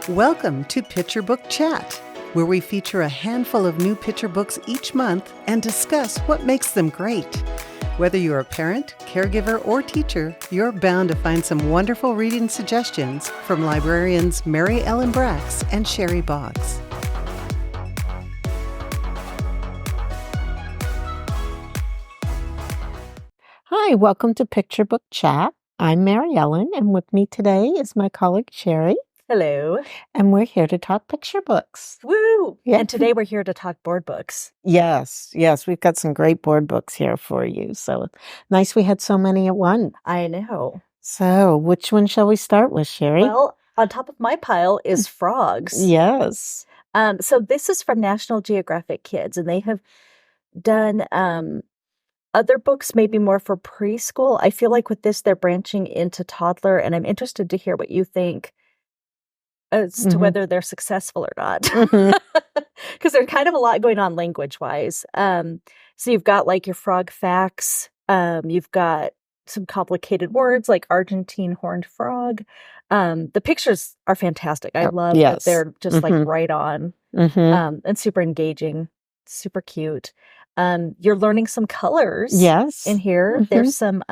Welcome to Picture Book Chat, where we feature a handful of new picture books each month and discuss what makes them great. Whether you're a parent, caregiver, or teacher, you're bound to find some wonderful reading suggestions from librarians Mary Ellen Brax and Sheri Boggs. Hi, welcome to Picture Book Chat. I'm Mary Ellen, and with me today is my colleague Sheri. Hello. And we're here to talk picture books. Woo! Yeah. And today we're here to talk board books. Yes, we've got some great board books here for you. So nice we had so many at once. I know. So which one shall we start with, Sheri? Well, on top of my pile is frogs. Yes. So this is from National Geographic Kids, and they have done other books maybe more for preschool. I feel like with this, they're branching into toddler, and I'm interested to hear what you think as to whether they're successful or not. Because there's kind of a lot going on language-wise. So you've got like your frog facts. You've got some complicated words like Argentine horned frog. The pictures are fantastic. I love that they're just like right on and super engaging, super cute. You're learning some colors in here. There's some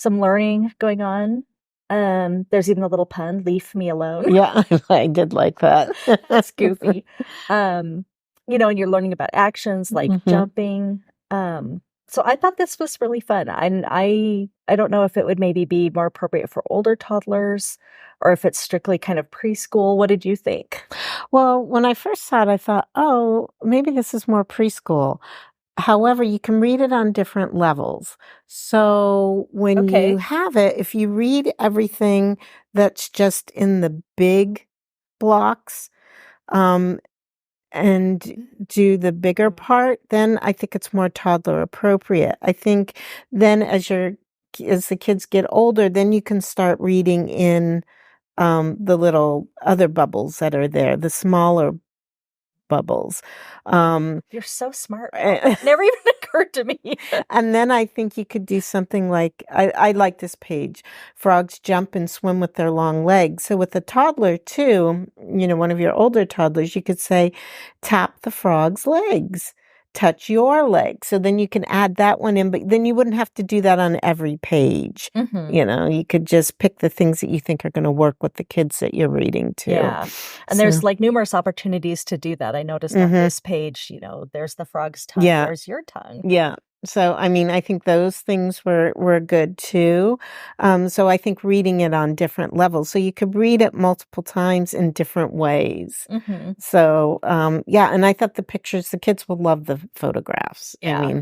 learning going on. There's even a little pun, leave me alone. Yeah, I did like that. That's goofy. And you're learning about actions like jumping. So I thought this was really fun. And I don't know if it would maybe be more appropriate for older toddlers or if it's strictly kind of preschool. What did you think? Well, when I first saw it, I thought, oh, maybe this is more preschool. However, you can read it on different levels. So when you have it, if you read everything that's just in the big blocks, and do the bigger part, then I think it's more toddler appropriate. I think then as the kids get older, then you can start reading in the little other bubbles that are there, the smaller bubbles. You're so smart. It never even occurred to me. And then I think you could do something like, I like this page, frogs jump and swim with their long legs. So with a toddler too, one of your older toddlers, you could say, tap the frog's legs, touch your leg. So then you can add that one in, but then you wouldn't have to do that on every page. You could just pick the things that you think are going to work with the kids that you're reading to. Yeah. And there's like numerous opportunities to do that. I noticed on this page, there's the frog's tongue, there's your tongue. Yeah. So, I think those things were good too. So I think reading it on different levels. So you could read it multiple times in different ways. So, and I thought the kids will love the photographs. Yeah.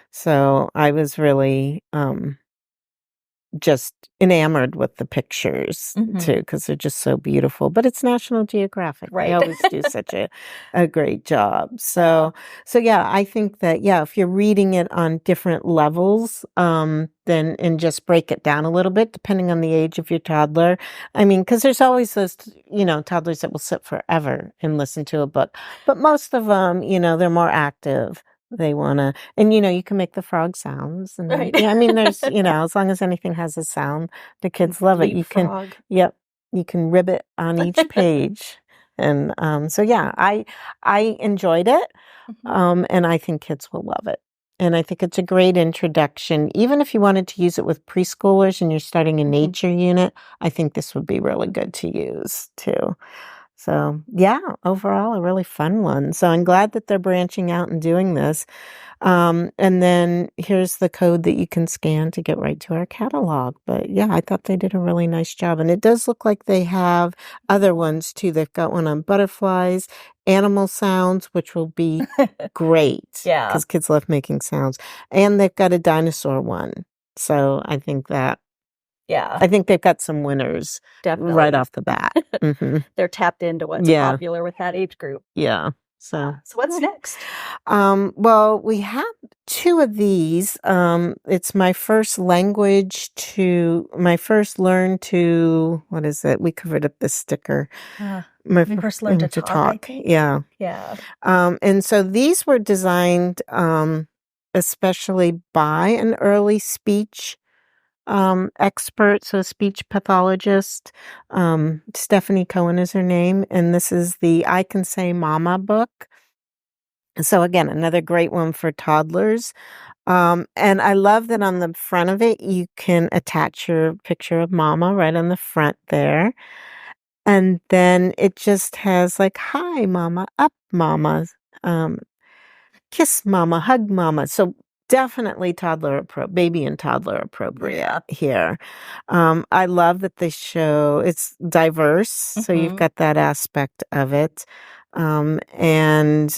So I was really, just enamored with the pictures too, because they're just so beautiful. But it's National Geographic. Right. They always do such a great job. So yeah, I think that, if you're reading it on different levels, then, and just break it down a little bit, depending on the age of your toddler. Because there's always those, toddlers that will sit forever and listen to a book. But most of them, they're more active. They want to, and you can make the frog sounds. And right. There's, as long as anything has a sound, the kids love it. You frog. You can ribbit on each page. And I enjoyed it. And I think kids will love it. And I think it's a great introduction. Even if you wanted to use it with preschoolers and you're starting a nature unit, I think this would be really good to use too. So, overall, a really fun one. So I'm glad that they're branching out and doing this. And then here's the code that you can scan to get right to our catalog. But I thought they did a really nice job. And it does look like they have other ones too. They've got one on butterflies, animal sounds, which will be great. Yeah. Because kids love making sounds. And they've got a dinosaur one. So I think that. Yeah. I think they've got some winners Definitely. right off the bat. They're tapped into what's popular with that age group. Yeah. So what's next? Well, we have two of these. It's my first learn to, what is it? We covered up the sticker. My first learn to talk. Yeah. Yeah. And so these were designed especially by an early speech expert, so a speech pathologist. Stephanie Cohen is her name, and this is the I Can Say Mama book. So again, another great one for toddlers. And I love that on the front of it, you can attach your picture of mama right on the front there. And then it just has like, hi, mama, up, mama, kiss mama, hug mama. So definitely baby and toddler appropriate here. I love that they show it's diverse. So you've got that aspect of it. And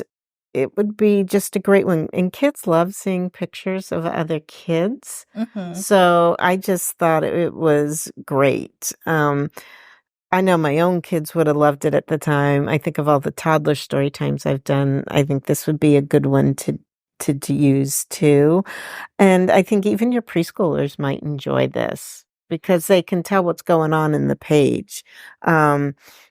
it would be just a great one. And kids love seeing pictures of other kids. So I just thought it was great. I know my own kids would have loved it at the time. I think of all the toddler story times I've done. I think this would be a good one to use too. And I think even your preschoolers might enjoy this because they can tell what's going on in the page.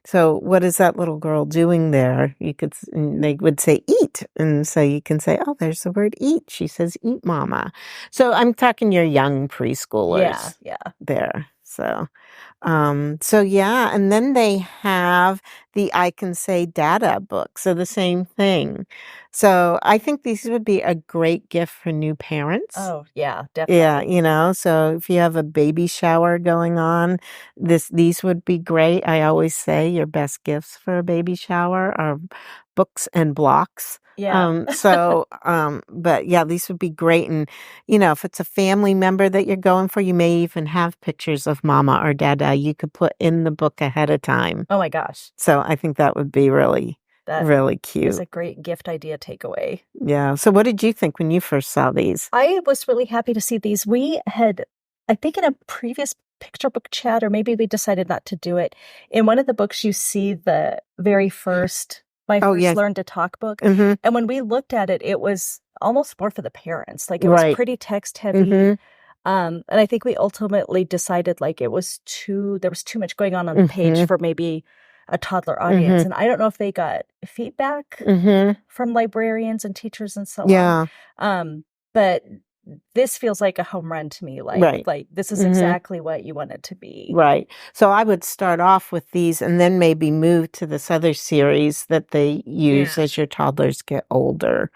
So what is that little girl doing there? They would say eat. And so you can say, oh, there's the word eat. She says eat, mama. So I'm talking your young preschoolers there. So yeah, and then they have the I Can Say Dada book. So the same thing. So I think these would be a great gift for new parents. Oh, yeah, definitely. Yeah, so if you have a baby shower going on, these would be great. I always say your best gifts for a baby shower are books and blocks. Yeah. But yeah, these would be great. And, if it's a family member that you're going for, you may even have pictures of mama or dada you could put in the book ahead of time. Oh my gosh. So I think that would be really cute. It's a great gift idea takeaway. Yeah. So what did you think when you first saw these? I was really happy to see these. We had, I think in a previous picture book chat, or maybe we decided not to do it. In one of the books, you see the very first Learn to Talk book. And when we looked at it, it was almost more for the parents. Like it was pretty text heavy. And I think we ultimately decided there was too much going on the page for maybe a toddler audience. And I don't know if they got feedback from librarians and teachers and so on. But this feels like a home run to me. Like this is exactly what you want it to be. Right. So I would start off with these and then maybe move to this other series that they use as your toddlers get older.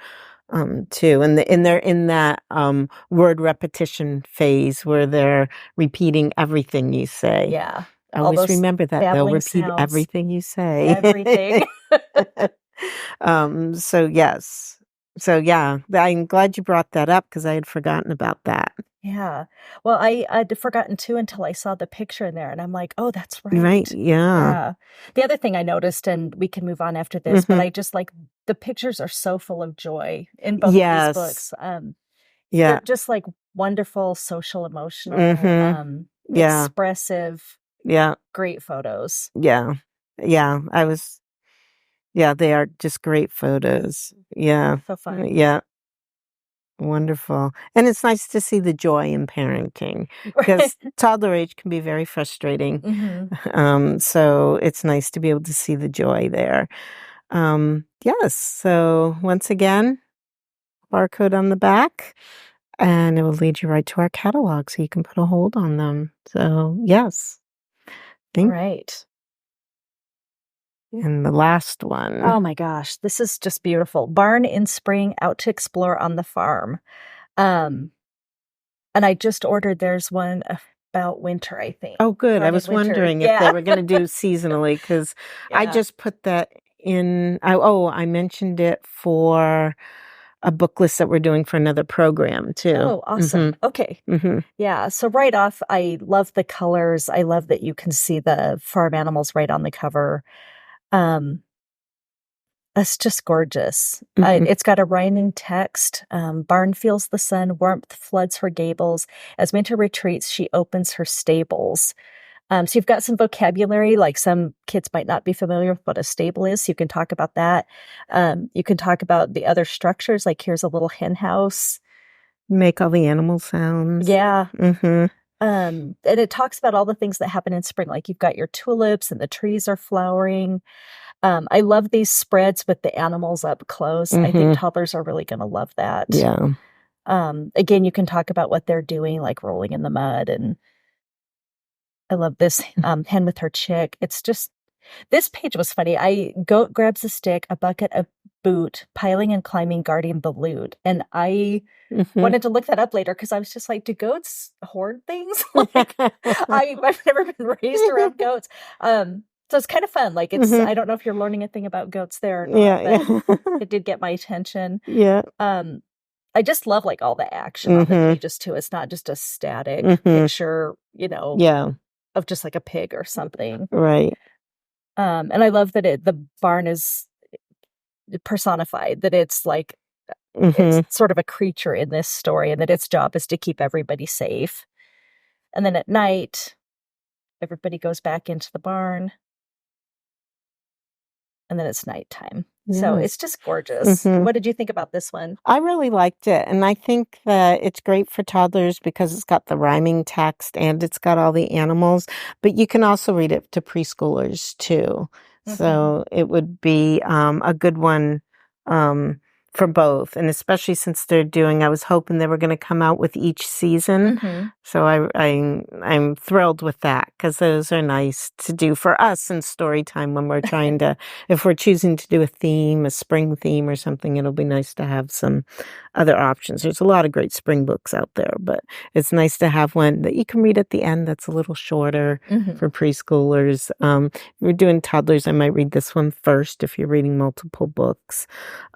Too. And they're in that word repetition phase where they're repeating everything you say. Yeah. Always remember that. They'll repeat everything you say. Everything. So yes. So yeah, I'm glad you brought that up because I had forgotten about that. Yeah. Well, I'd forgotten too until I saw the picture in there and I'm like, oh, that's right. Right. Yeah. The other thing I noticed, and we can move on after this, but I just like the pictures are so full of joy in both of these books. They're just like wonderful, social, emotional, expressive, great photos. Yeah. They are just great photos. Yeah. So fun. Yeah. Wonderful. And it's nice to see the joy in parenting because toddler age can be very frustrating. So it's nice to be able to see the joy there. Yes. So once again, barcode on the back and it will lead you right to our catalog so you can put a hold on them. So yes. Right. And the last one. Oh my gosh, this is just beautiful. Barn in Spring, Out to Explore on the Farm. And I just ordered, there's one about winter, I think. Oh, good. I was wondering if they were going to do seasonally because I just put that in. I mentioned it for a book list that we're doing for another program too. Oh, awesome. Okay. Yeah. So right off, I love the colors. I love that you can see the farm animals right on the cover. That's just gorgeous. It's got a rhyming text. Barn feels the sun, warmth floods her gables. As winter retreats, she opens her stables. So you've got some vocabulary, like some kids might not be familiar with what a stable is. So you can talk about that. You can talk about the other structures, like here's a little hen house. Make all the animal sounds. Yeah. And it talks about all the things that happen in spring, like you've got your tulips and the trees are flowering. I love these spreads with the animals up close. I think toddlers are really going to love that. Yeah. Again, you can talk about what they're doing, like rolling in the mud. And I love this hen with her chick. It's just, this page was funny. Goat grabs a stick, a bucket, a boot, piling and climbing, guarding the loot. And I wanted to look that up later because I was just like, do goats hoard things? Like, I've never been raised around goats. So it's kind of fun. Like, it's, I don't know if you're learning a thing about goats there or not, but it did get my attention. Yeah. I just love like all the action on the pages too. It's not just a static picture, of just like a pig or something. Right. And I love that the barn is personified, that it's like, it's sort of a creature in this story, and that its job is to keep everybody safe. And then at night, everybody goes back into the barn, and then it's nighttime. Yes. So it's just gorgeous. What did you think about this one? I really liked it. And I think that it's great for toddlers because it's got the rhyming text and it's got all the animals. But you can also read it to preschoolers too. So it would be a good one for both. And especially since I was hoping they were going to come out with each season. So I'm thrilled with that because those are nice to do for us in story time when we're trying to, if we're choosing to do a spring theme or something, it'll be nice to have some other options. There's a lot of great spring books out there, but it's nice to have one that you can read at the end that's a little shorter for preschoolers. If you're doing toddlers, I might read this one first if you're reading multiple books.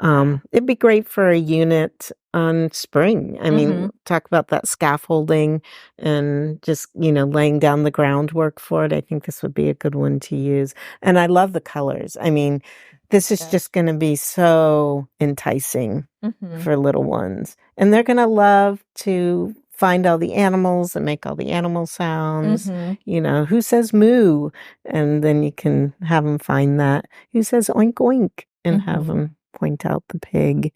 It'd be great for a unit on spring. I mean, talk about that scaffolding and just, laying down the groundwork for it. I think this would be a good one to use. And I love the colors. I mean, this is just going to be so enticing for little ones. And they're going to love to find all the animals and make all the animal sounds. Who says moo? And then you can have them find that. Who says oink oink? And have them point out the pig.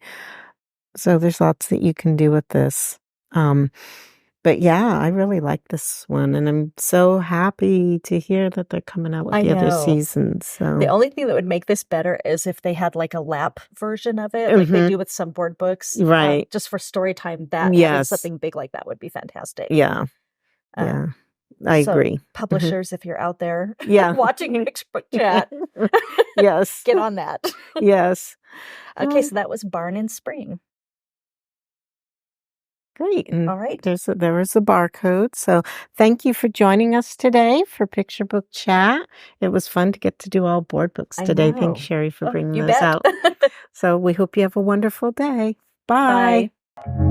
So there's lots that you can do with this. But yeah, I really like this one. And I'm so happy to hear that they're coming out with the other seasons. So. The only thing that would make this better is if they had like a lap version of it, like they do with some board books. Right. Just for story time, having something big like that would be fantastic. Yeah. I agree. Publishers, if you're out there watching Mixed Book Chat, yes, get on that. Yes. Okay, so that was Barn in Spring. Great. And all right. There was a barcode. So thank you for joining us today for Picture Book Chat. It was fun to get to do all board books today. Thanks, Sheri, for bringing those out. So we hope you have a wonderful day. Bye. Bye.